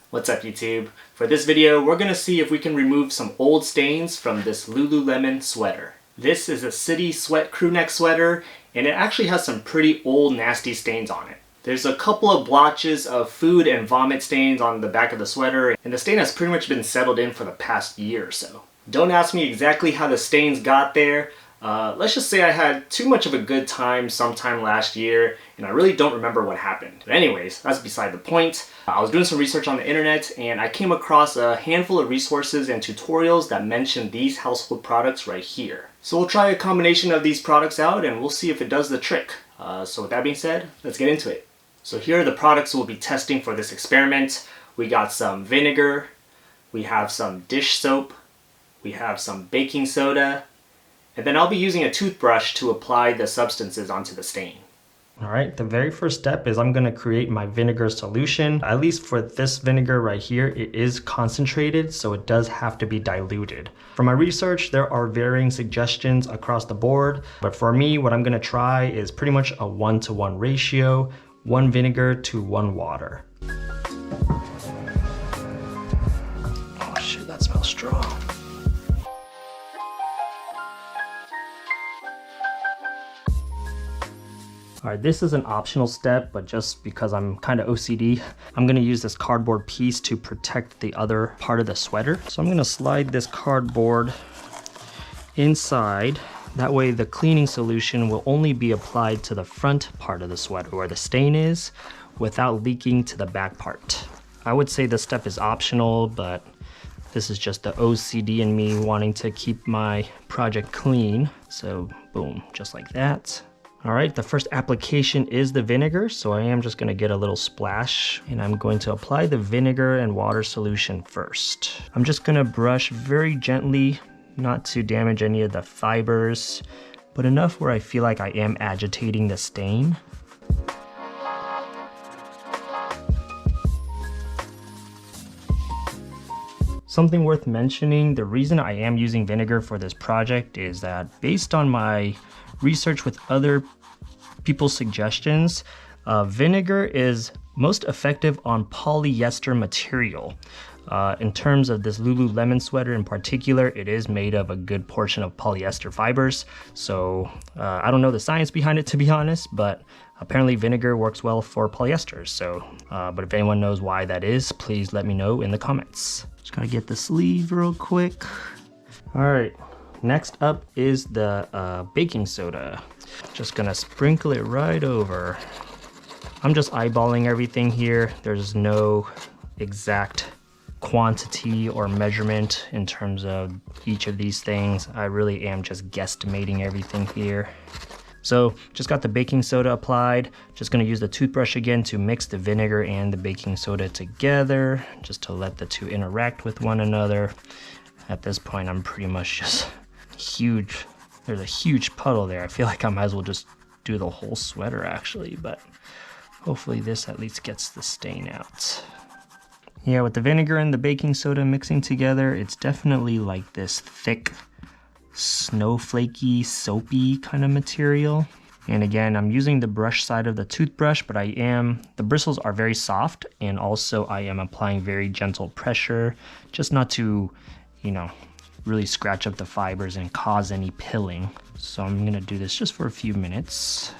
What's up YouTube? For this video, we're going to see if we can remove some old stains from this Lululemon sweater. This is a city sweat crew neck sweater, and it actually has some pretty old nasty stains on it. There's a couple of blotches of food and vomit stains on the back of the sweater, and the stain has pretty much been settled in for the past year or so. Don't ask me exactly how the stains got there. Let's just say I had too much of a good time sometime last year, and I really don't remember what happened. But anyways, that's beside the point. I was doing some research on the internet, and I came across a handful of resources and tutorials that mention these household products right here. So we'll try a combination of these products out, and we'll see if it does the trick. So with that being said, let's get into it. So here are the products we'll be testing for this experiment. We got some vinegar, we have some dish soap, we have some baking soda, and then I'll be using a toothbrush to apply the substances onto the stain. All right, the very first step is I'm gonna create my vinegar solution. At least for this vinegar right here, it is concentrated, so it does have to be diluted. For my research, there are varying suggestions across the board, but for me, what I'm gonna try is pretty much a 1-to-1 ratio, 1 vinegar to 1 water. Oh shit, that smells strong. All right, this is an optional step, but just because I'm kind of OCD, I'm gonna use this cardboard piece to protect the other part of the sweater. So I'm gonna slide this cardboard inside. That way the cleaning solution will only be applied to the front part of the sweater where the stain is without leaking to the back part. I would say this step is optional, but this is just the OCD in me wanting to keep my project clean. So boom, just like that. All right, the first application is the vinegar, so I am just gonna get a little splash, and I'm going to apply the vinegar and water solution first. I'm just gonna brush very gently, not to damage any of the fibers, but enough where I feel like I am agitating the stain. Something worth mentioning, the reason I am using vinegar for this project is that based on my research with other people's suggestions, vinegar is most effective on polyester material. In terms of this Lululemon sweater in particular, it is made of a good portion of polyester fibers. So I don't know the science behind it, to be honest, but apparently vinegar works well for polyester. So, but if anyone knows why that is, please let me know in the comments. Just gotta get the sleeve real quick. All right. Next up is the baking soda. Just gonna sprinkle it right over. I'm just eyeballing everything here. There's no exact quantity or measurement in terms of each of these things. I really am just guesstimating everything here. So just got the baking soda applied. Just gonna use the toothbrush again to mix the vinegar and the baking soda together, just to let the two interact with one another. At this point, I'm pretty much just there's a huge puddle there. I feel like I might as well just do the whole sweater actually, but hopefully this at least gets the stain out. Yeah, with the vinegar and the baking soda mixing together, it's definitely like this thick, snowflakey, soapy kind of material. And again, I'm using the brush side of the toothbrush, but the bristles are very soft, and also I am applying very gentle pressure, just not to, really scratch up the fibers and cause any pilling. So I'm gonna do this just for a few minutes.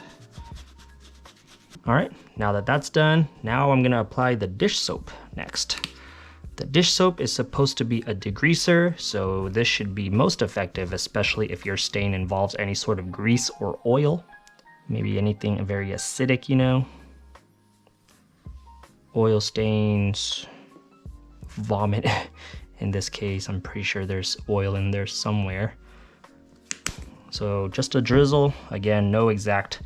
All right, now that that's done, now I'm gonna apply the dish soap next. The dish soap is supposed to be a degreaser, so this should be most effective, especially if your stain involves any sort of grease or oil. Maybe anything very acidic, Oil stains, vomit. In this case, I'm pretty sure there's oil in there somewhere. So just a drizzle. Again, no exact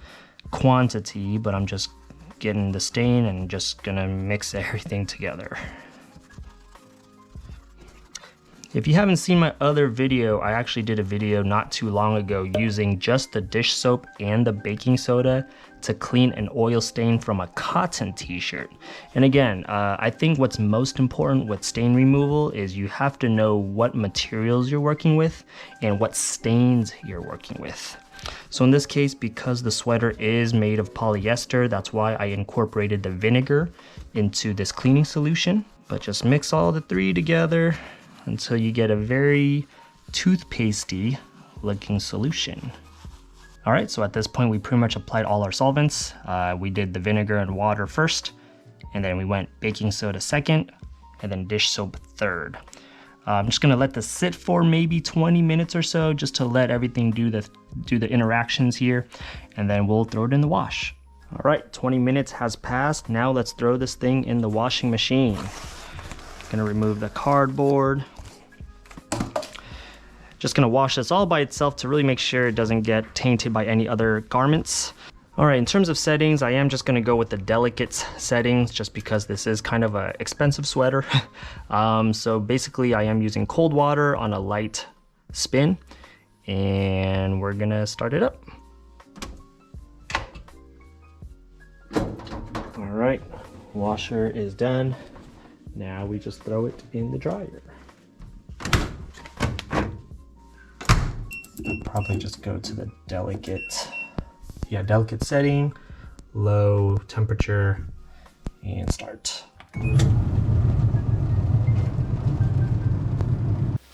quantity, but I'm just getting the stain and just gonna mix everything together. If you haven't seen my other video, I actually did a video not too long ago using just the dish soap and the baking soda to clean an oil stain from a cotton t-shirt. And again, I think what's most important with stain removal is you have to know what materials you're working with and what stains you're working with. So in this case, because the sweater is made of polyester, that's why I incorporated the vinegar into this cleaning solution. But just mix all the three together until you get a very toothpastey looking solution. All right, so at this point we pretty much applied all our solvents. We did the vinegar and water first, and then we went baking soda second, and then dish soap third. I'm just gonna let this sit for maybe 20 minutes or so, just to let everything do the interactions here, and then we'll throw it in the wash. All right, 20 minutes has passed. Now let's throw this thing in the washing machine. Gonna remove the cardboard. Just gonna wash this all by itself to really make sure it doesn't get tainted by any other garments. All right, in terms of settings, I am just gonna go with the delicate settings just because this is kind of an expensive sweater. So basically I am using cold water on a light spin, and we're gonna start it up. All right, washer is done. Now we just throw it in the dryer. Probably just go to the delicate setting, low temperature, and start.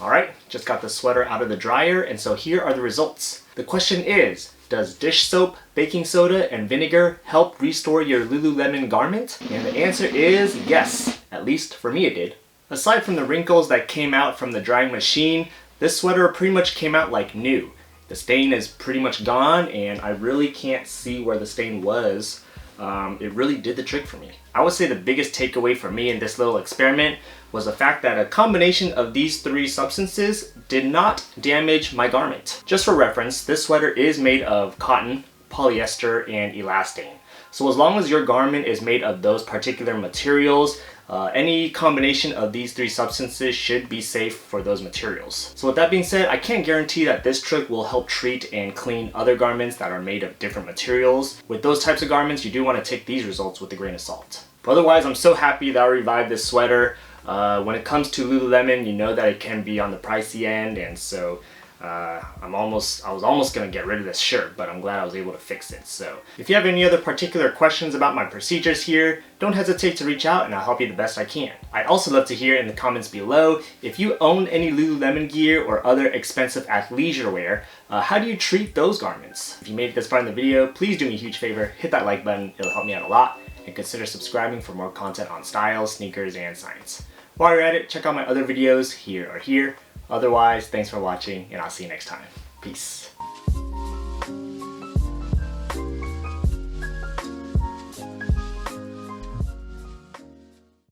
All right, just got the sweater out of the dryer, and so here are the results. The question is, does dish soap, baking soda, and vinegar help restore your Lululemon garment? And the answer is yes, at least for me it did. Aside from the wrinkles that came out from the drying machine, this sweater pretty much came out like new. The stain is pretty much gone, and I really can't see where the stain was. It really did the trick for me. I would say the biggest takeaway for me in this little experiment was the fact that a combination of these three substances did not damage my garment. Just for reference, this sweater is made of cotton, polyester, and elastane. So as long as your garment is made of those particular materials, any combination of these three substances should be safe for those materials. So with that being said, I can't guarantee that this trick will help treat and clean other garments that are made of different materials. With those types of garments, you do want to take these results with a grain of salt. But otherwise, I'm so happy that I revived this sweater. When it comes to Lululemon, you know that it can be on the pricey end, and so I was almost gonna get rid of this shirt, but I'm glad I was able to fix it. So if you have any other particular questions about my procedures here, don't hesitate to reach out and I'll help you the best I can. I'd also love to hear in the comments below if you own any Lululemon gear or other expensive athleisure wear. How do you treat those garments? If you made it this far in the video, please do me a huge favor, hit that like button, it'll help me out a lot, and consider subscribing for more content on styles, sneakers, and science. While you're at it, check out my other videos here or here. Otherwise, thanks for watching, and I'll see you next time. Peace.